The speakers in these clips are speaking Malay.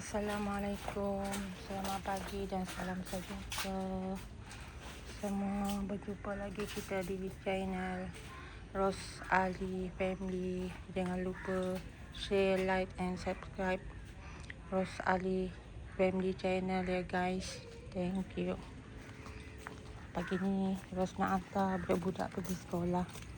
Assalamualaikum, selamat pagi dan salam sejahtera semua. Berjumpa lagi kita di channel Ros Ali Family. Jangan lupa share, like and subscribe Ros Ali Family channel ya guys. Thank you. Pagi ni Ros nak hantar budak-budak pergi sekolah.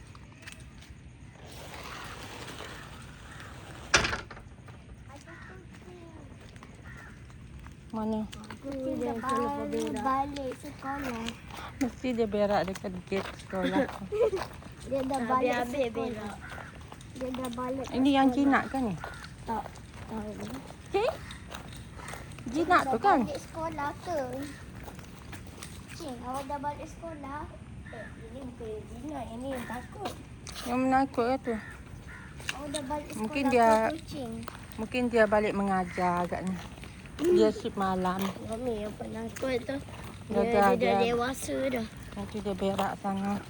Mana? Dia balik sekolah. Mesti dia berak dekat gate sekolah. Dia dah balik sekolah. Dia dah balik. Ini yang jinak kan ni? Tak tahu. Okay. Jinak tu kan? Balik sekolah ke? Cing, awak dah balik sekolah? Ini bukan jinak, ini yang takut. Yang menakut lah tu. Awak dah balik sekolah Mungkin dia- ke, Cing? Mungkin dia balik mengajar agaknya. Dia shift malam. Mami yang penakut tu. Dia Dia dah dah- dewasa dah. Nanti dia berak sana.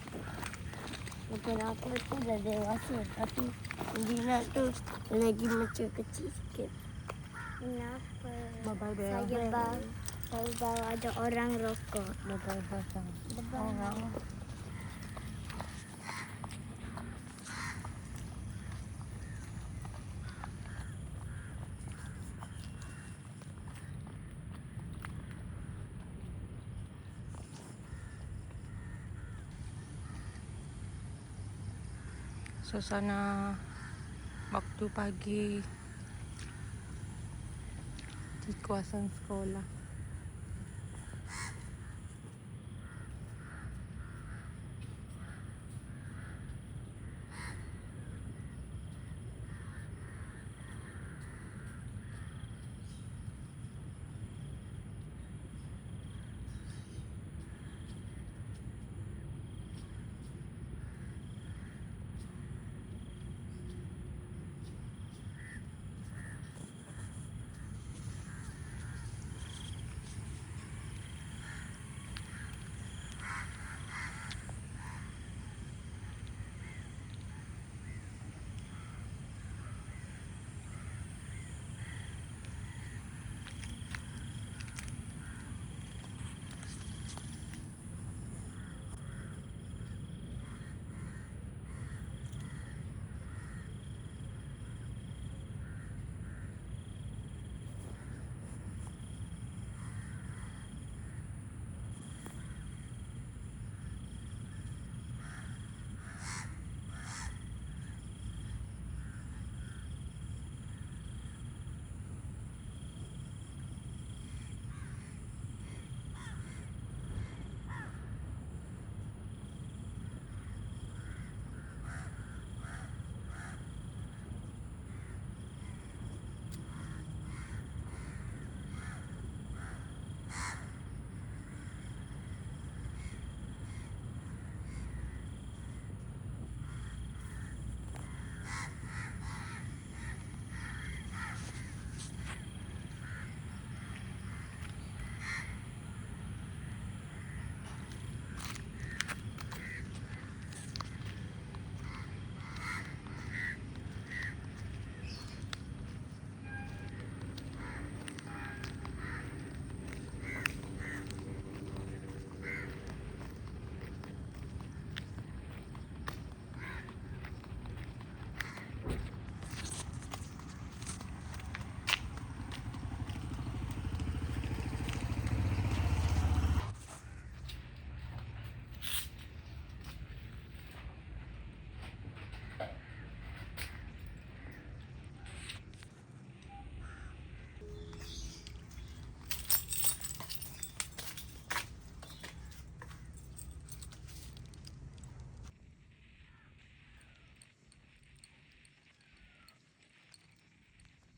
Yang penakut tu dah dewasa. Tapi jinak tu lagi macam kecil sikit. Kenapa? Bye-bye, Saya baru ada orang rokok. Bye-bye sana. Orang. Suasana waktu pagi di kawasan sekolah.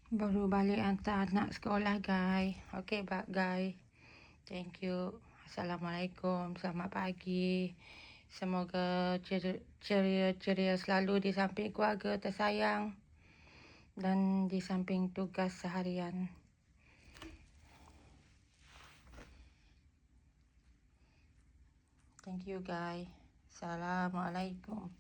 Baru balik hantar anak sekolah guys. Okay guys. Thank you. Assalamualaikum. Selamat pagi. Semoga ceria selalu di samping keluarga tersayang dan di samping tugas seharian. Thank you guys. Assalamualaikum.